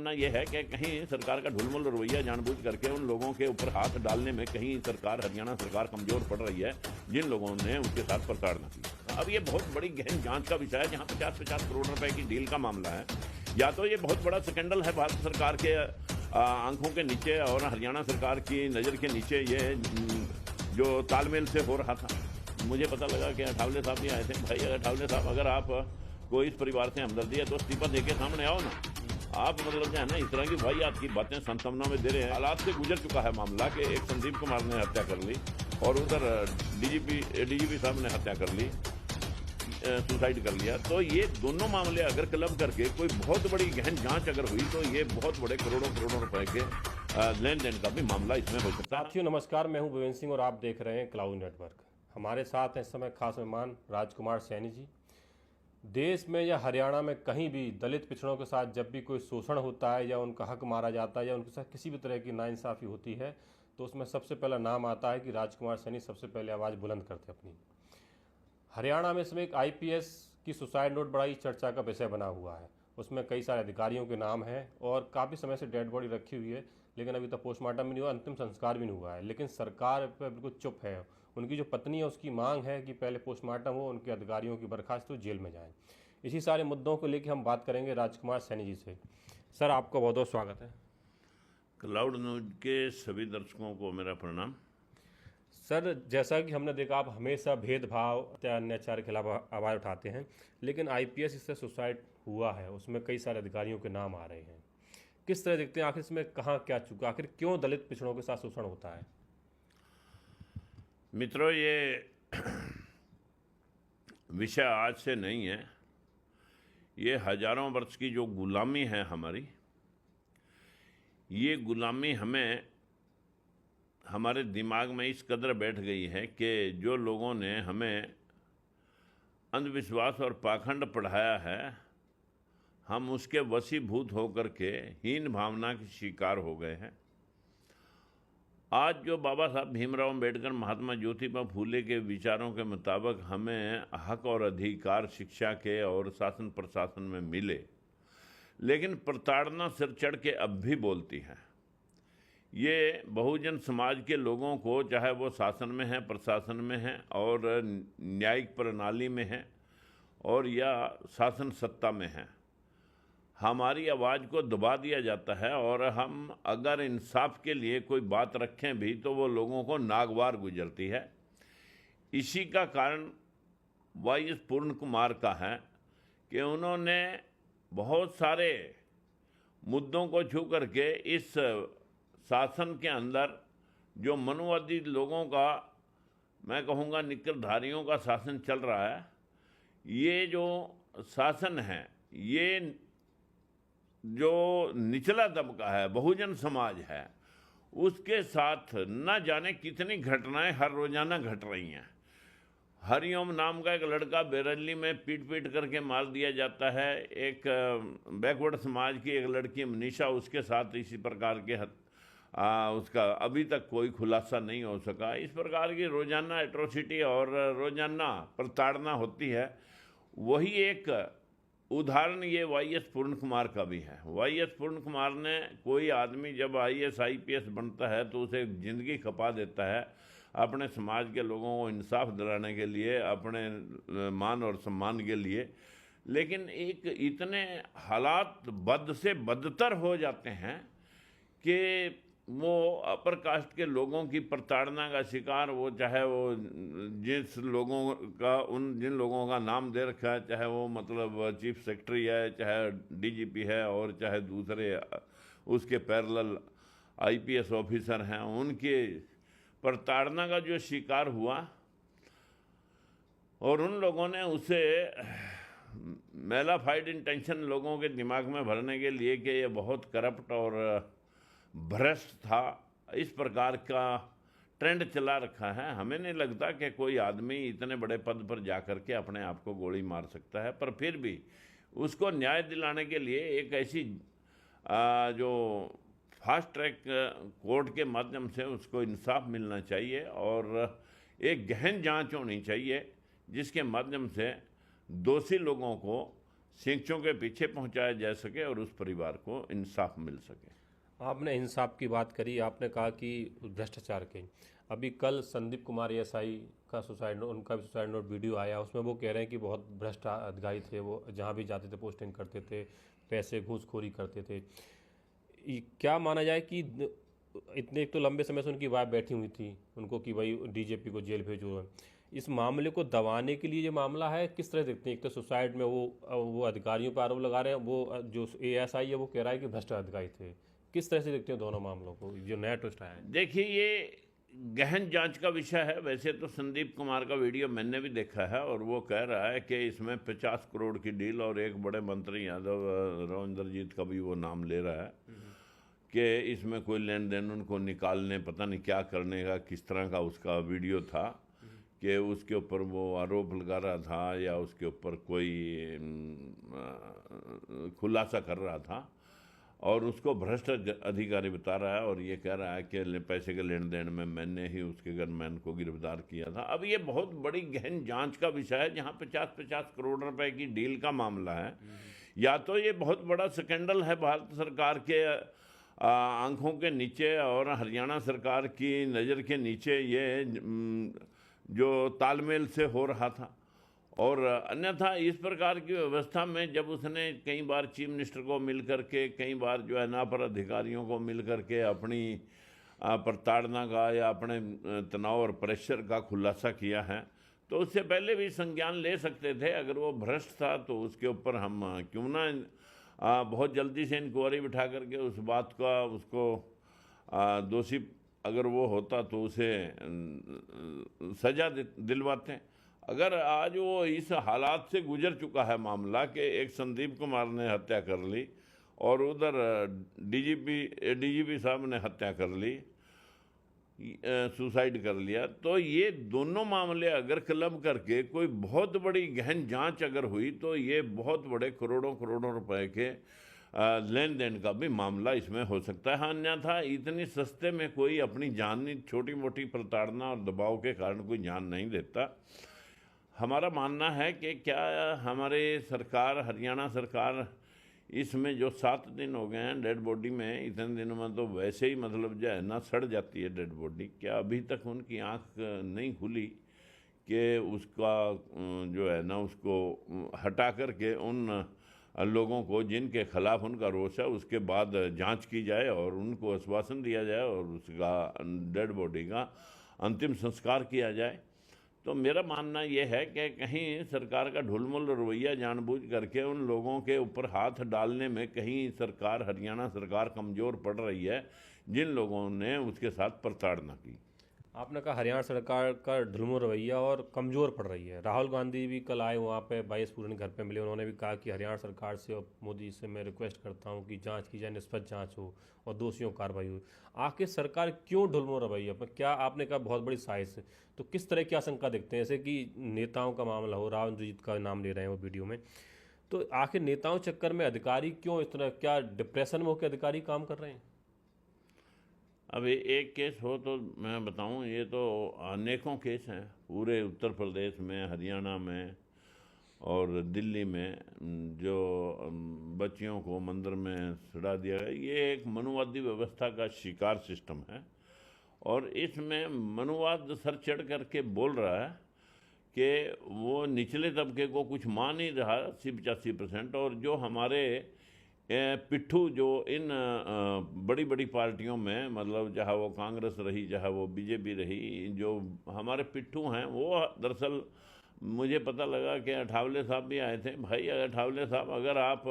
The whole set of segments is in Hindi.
मानना यह है कि कहीं सरकार का ढुलमुल रवैया जानबूझ करके उन लोगों के ऊपर हाथ डालने में कहीं हरियाणा सरकार कमजोर पड़ रही है जिन लोगों ने उनके साथ प्रताड़ना की। अब ये बहुत बड़ी गहन जांच का विषय है, जहां 50-50 करोड़ रुपए की डील का मामला है। या तो ये बहुत बड़ा स्कैंडल है भारत सरकार के आंखों के नीचे और हरियाणा सरकार की नज़र के नीचे, ये जो तालमेल से हो रहा था। मुझे पता लगा कि अठावले साहब भी आए थे। भाई अठावले साहब, अगर आप कोई इस परिवार से हमदर्दी है तो इस्तीफा दे के सामने आओ ना। आप मतलब जो है ना, इस तरह की भाई आपकी बातें सांत्वना में दे रहे हैं। हालात से गुजर चुका है मामला कि एक संदीप कुमार ने हत्या कर ली और उधर डीजीपी साहब ने हत्या कर ली, सुसाइड कर लिया। तो ये दोनों मामले अगर क्लब करके कोई बहुत बड़ी गहन जांच अगर हुई तो ये बहुत बड़े करोड़ों रुपए के लेन देन का भी मामला इसमें हो सकता है। साथियों नमस्कार, मैं हूं भुवन सिंह और आप देख रहे हैं क्लाउड नेटवर्क। हमारे साथ हैं इस समय खास मेहमान राजकुमार सैनी जी। देश में या हरियाणा में कहीं भी दलित पिछड़ों के साथ जब भी कोई शोषण होता है या उनका हक मारा जाता है या उनके साथ किसी भी तरह की नाइंसाफ़ी होती है तो उसमें सबसे पहला नाम आता है कि राजकुमार सैनी सबसे पहले आवाज़ बुलंद करते अपनी। हरियाणा में इसमें एक आईपीएस की सुसाइड नोट बड़ा ही चर्चा का विषय बना हुआ है। उसमें कई सारे अधिकारियों के नाम हैं और काफ़ी समय से डेड बॉडी रखी हुई है, लेकिन अभी तक पोस्टमार्टम भी नहीं हुआ, अंतिम संस्कार भी नहीं हुआ है। लेकिन सरकार पर बिल्कुल चुप है। उनकी जो पत्नी है उसकी मांग है कि पहले पोस्टमार्टम हो, उनके अधिकारियों की बर्खास्त हो, जेल में जाएं। इसी सारे मुद्दों को लेकर हम बात करेंगे राजकुमार सैनी जी से। सर, आपका बहुत बहुत स्वागत है। क्लाउड न्यूज के सभी दर्शकों को मेरा प्रणाम। सर, जैसा कि हमने देखा, आप हमेशा भेदभाव अत्याचार के खिलाफ आवाज़ उठाते हैं, लेकिन आईपीएस इससे सुसाइड हुआ है, उसमें कई सारे अधिकारियों के नाम आ रहे हैं। किस तरह देखते हैं, आखिर इसमें कहाँ क्या चुका, आखिर क्यों दलित पिछड़ों के साथ शोषण होता है? मित्रों, ये विषय आज से नहीं है। ये हजारों वर्ष की जो गुलामी है हमारी, ये गुलामी हमें हमारे दिमाग में इस कदर बैठ गई है कि जो लोगों ने हमें अंधविश्वास और पाखंड पढ़ाया है, हम उसके वशीभूत होकर के हीन भावना के शिकार हो गए हैं। आज जो बाबा साहब भीमराव अम्बेडकर, महात्मा ज्योतिबा फूले के विचारों के मुताबिक हमें हक और अधिकार शिक्षा के और शासन प्रशासन में मिले, लेकिन प्रताड़ना सिर चढ़ के अब भी बोलती है। ये बहुजन समाज के लोगों को, चाहे वो शासन में है, प्रशासन में है और न्यायिक प्रणाली में है और या शासन सत्ता में है, हमारी आवाज़ को दबा दिया जाता है। और हम अगर इंसाफ के लिए कोई बात रखें भी तो वो लोगों को नागवार गुजरती है। इसी का कारण वाईएस पूर्ण कुमार का है कि उन्होंने बहुत सारे मुद्दों को छू करके इस शासन के अंदर जो मनुवादी लोगों का, मैं कहूँगा निकरधारियों का शासन चल रहा है, ये जो शासन है, ये जो निचला तबका है, बहुजन समाज है, उसके साथ न जाने कितनी घटनाएं हर रोजाना घट रही हैं। हरिओम नाम का एक लड़का बेरली में पीट करके मार दिया जाता है। एक बैकवर्ड समाज की एक लड़की मनीषा, उसके साथ इसी प्रकार के उसका अभी तक कोई खुलासा नहीं हो सका। इस प्रकार की रोजाना एट्रोसिटी और रोजाना प्रताड़ना होती है। वही एक उदाहरण ये वाईएस पूर्ण कुमार का भी है। वाईएस पूर्ण कुमार ने, कोई आदमी जब आईएएस आईपीएस बनता है तो उसे जिंदगी खपा देता है अपने समाज के लोगों को इंसाफ दिलाने के लिए, अपने मान और सम्मान के लिए। लेकिन एक इतने हालात बद से बदतर हो जाते हैं कि वो अपर कास्ट के लोगों की प्रताड़ना का शिकार, वो चाहे वो जिस लोगों का, जिन लोगों का नाम दे रखा है, चाहे वो मतलब चीफ सेक्रेटरी है, चाहे डीजीपी है और चाहे दूसरे उसके पैरेलल आईपीएस ऑफिसर हैं, उनके प्रताड़ना का जो शिकार हुआ और उन लोगों ने उसे मेलाफाइड इंटेंशन लोगों के दिमाग में भरने के लिए कि ये बहुत करप्ट और भ्रष्ट था, इस प्रकार का ट्रेंड चला रखा है। हमें नहीं लगता कि कोई आदमी इतने बड़े पद पर जाकर के अपने आप को गोली मार सकता है, पर फिर भी उसको न्याय दिलाने के लिए एक ऐसी जो फास्ट ट्रैक कोर्ट के माध्यम से उसको इंसाफ मिलना चाहिए और एक गहन जांच होनी चाहिए जिसके माध्यम से दोषी लोगों को शिक्षों के पीछे पहुंचाया जा सके और उस परिवार को इंसाफ मिल सके। आपने इंसाफ की बात करी, आपने कहा कि भ्रष्टाचार के, अभी कल संदीप कुमार एएसआई का सुसाइड नोट, उनका भी सुसाइड नोट वीडियो आया, उसमें वो कह रहे हैं कि बहुत भ्रष्ट अधिकारी थे, वो जहाँ भी जाते थे पोस्टिंग करते थे, पैसे घूसखोरी करते थे। क्या माना जाए कि इतने, एक तो लंबे समय से उनकी वाइफ बैठी हुई थी उनको कि भाई डीजीपी को जेल भेजो, इस मामले को दबाने के लिए ये मामला है, किस तरह देखते हैं? एक तो सुसाइड में वो अधिकारियों पर आरोप लगा रहे हैं, वो जो एएसआई है वो कह रहा है कि भ्रष्ट अधिकारी थे। किस तरह से देखते हैं दोनों मामलों को, जो नया ट्विस्ट आया है? देखिए, ये गहन जांच का विषय है। वैसे तो संदीप कुमार का वीडियो मैंने भी देखा है और वो कह रहा है कि इसमें 50 करोड़ की डील, और एक बड़े मंत्री यादव रविंद्रजीत का भी वो नाम ले रहा है कि इसमें कोई लेन देन उनको निकालने, पता नहीं क्या करने का, किस तरह का उसका वीडियो था कि उसके ऊपर वो आरोप लगा रहा था या उसके ऊपर कोई खुलासा कर रहा था, और उसको भ्रष्ट अधिकारी बता रहा है और ये कह रहा है कि पैसे के लेन देन में मैंने ही उसके गनमैन को गिरफ्तार किया था। अब ये बहुत बड़ी गहन जांच का विषय है, जहाँ 50-50 करोड़ रुपए की डील का मामला है। या तो ये बहुत बड़ा स्कैंडल है भारत सरकार के आंखों के नीचे और हरियाणा सरकार की नज़र के नीचे, ये जो तालमेल से हो रहा था, और अन्यथा इस प्रकार की व्यवस्था में जब उसने कई बार चीफ मिनिस्टर को मिल करके, कई बार जो है ना पर अधिकारियों को मिल करके अपनी प्रताड़ना का या अपने तनाव और प्रेशर का खुलासा किया है, तो उससे पहले भी संज्ञान ले सकते थे। अगर वो भ्रष्ट था तो उसके ऊपर हम क्यों ना बहुत जल्दी से इंक्वायरी बिठा करके उस बात का, उसको दोषी अगर वो होता तो उसे सजा दिलवाते। अगर आज वो इस हालात से गुजर चुका है मामला कि एक संदीप कुमार ने हत्या कर ली और उधर डीजीपी साहब ने हत्या कर ली, सुसाइड कर लिया, तो ये दोनों मामले अगर क्लब करके कोई बहुत बड़ी गहन जांच अगर हुई तो ये बहुत बड़े करोड़ों करोड़ों रुपए के लेन देन का भी मामला इसमें हो सकता है। अन्यथा इतनी सस्ते में कोई अपनी जान, छोटी मोटी प्रताड़ना और दबाव के कारण कोई जान नहीं देता। हमारा मानना है कि क्या हमारे सरकार, हरियाणा सरकार, इसमें जो 7 दिन हो गए हैं डेड बॉडी में, इतने दिनों में तो वैसे ही मतलब जो है ना सड़ जाती है डेड बॉडी, क्या अभी तक उनकी आंख नहीं खुली कि उसका जो है ना उसको हटा करके उन लोगों को जिनके खिलाफ उनका रोष है उसके बाद जांच की जाए और उनको आश्वासन दिया जाए और उसका डेड बॉडी का अंतिम संस्कार किया जाए। तो मेरा मानना यह है कि कहीं सरकार का ढुलमुल रवैया जानबूझ करके उन लोगों के ऊपर हाथ डालने में कहीं सरकार, हरियाणा सरकार कमज़ोर पड़ रही है जिन लोगों ने उसके साथ प्रताड़ना की। आपने कहा हरियाणा सरकार का ढुलमुल रवैया और कमज़ोर पड़ रही है। राहुल गांधी भी कल आए वहाँ पे, वाई एस पूरन घर पे मिले, उन्होंने भी कहा कि हरियाणा सरकार से और मोदी से मैं रिक्वेस्ट करता हूँ कि जांच की जाए, निष्पक्ष जांच हो और दोषियों को कार्रवाई हो। आखिर सरकार क्यों ढुलमुल रवैया पर? क्या आपने कहा बहुत बड़ी साइज, तो किस तरह की आशंका देखते हैं? जैसे कि नेताओं का मामला हो, रावंद्रजीत का नाम ले रहे हैं वो वीडियो में, तो आखिर नेताओं चक्कर में अधिकारी क्यों इस तरह, क्या डिप्रेशन में होकर अधिकारी काम कर रहे हैं? अब एक केस हो तो मैं बताऊं, ये तो अनेकों केस हैं पूरे उत्तर प्रदेश में, हरियाणा में और दिल्ली में, जो बच्चियों को मंदिर में सड़ा दिया गया। ये एक मनुवादी व्यवस्था का शिकार सिस्टम है और इसमें मनुवाद सर चढ़ करके बोल रहा है कि वो निचले तबके को कुछ मान नहीं रहा 80-85%, और जो हमारे पिट्ठू जो इन बड़ी बड़ी पार्टियों में, मतलब चाहे वो कांग्रेस रही चाहे वो बीजेपी रही, जो हमारे पिट्ठू हैं वो दरअसल मुझे पता लगा कि अठावले साहब भी आए थे। भाई अठावले साहब, अगर आप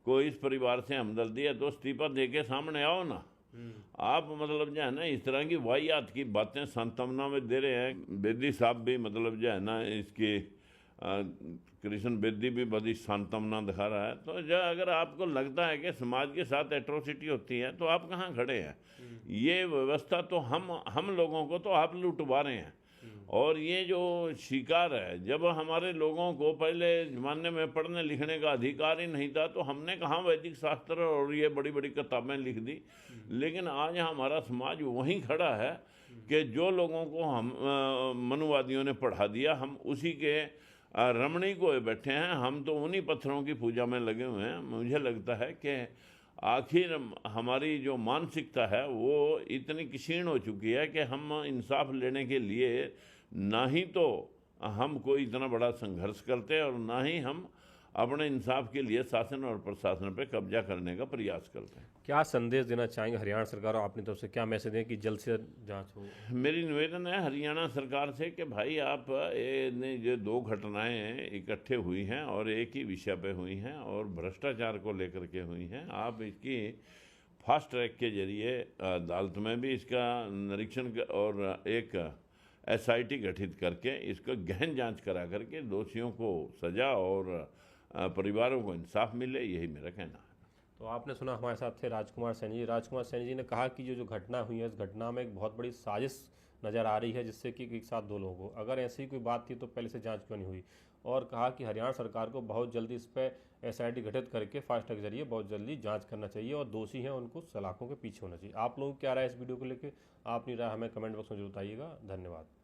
को इस परिवार से हमदर्दी है तो इस्तीफा दे के सामने आओ ना। आप मतलब जो है ना इस तरह की वाहियात की बातें सांत्वना में दे रहे हैं। बेदी साहब भी मतलब जो है ना इसकी कृष्ण बेदी भी बड़ी सांत्वना दिखा रहा है। तो जो अगर आपको लगता है कि समाज के साथ एट्रोसिटी होती है तो आप कहाँ खड़े हैं? ये व्यवस्था तो हम लोगों को तो आप लुटवा रहे हैं। और ये जो शिकार है, जब हमारे लोगों को पहले ज़माने में पढ़ने लिखने का अधिकार ही नहीं था तो हमने कहाँ वैदिक शास्त्र और ये बड़ी बड़ी किताबें लिख दी। लेकिन आज हमारा समाज वहीं खड़ा है कि जो लोगों को हम मनुवादियों ने पढ़ा दिया, हम उसी के रमणीक हुए बैठे हैं। हम तो उन्हीं पत्थरों की पूजा में लगे हुए हैं। मुझे लगता है कि आखिर हमारी जो मानसिकता है वो इतनी क्षीण हो चुकी है कि हम इंसाफ लेने के लिए ना ही तो हम कोई इतना बड़ा संघर्ष करते और ना ही हम अपने इंसाफ के लिए शासन और प्रशासन पर कब्जा करने का प्रयास करते हैं। क्या संदेश देना चाहेंगे हरियाणा सरकार और अपनी तरफ से, क्या मैसेज दें कि जल्द से जल्द जांच हो? मेरी निवेदन है हरियाणा सरकार से कि भाई आप ने जो दो घटनाएं इकट्ठे हुई हैं और एक ही विषय पे हुई हैं और भ्रष्टाचार को लेकर के हुई हैं, आप इसकी फास्ट ट्रैक के जरिए अदालत में भी इसका निरीक्षण और एक SIT गठित करके इसको गहन जांच करा करके दोषियों को सजा और परिवारों को इंसाफ मिले, यही मेरा कहना है। तो आपने सुना, हमारे साथ थे राजकुमार सैनी जी। राजकुमार सैनी जी ने कहा कि जो घटना हुई है, इस घटना में एक बहुत बड़ी साजिश नज़र आ रही है, जिससे कि एक साथ दो लोगों को, अगर ऐसी कोई बात थी तो पहले से जांच क्यों नहीं हुई। और कहा कि हरियाणा सरकार को बहुत जल्दी इस पर SIT गठित करके फास्ट ट्रैक के जरिए बहुत जल्दी जांच करना चाहिए और दोषी हैं उनको सलाखों के पीछे होना चाहिए। आप लोगों को क्या राय है इस वीडियो को लेकर? अपनी राय हमें कमेंट बॉक्स में जरूर बताइएगा। धन्यवाद।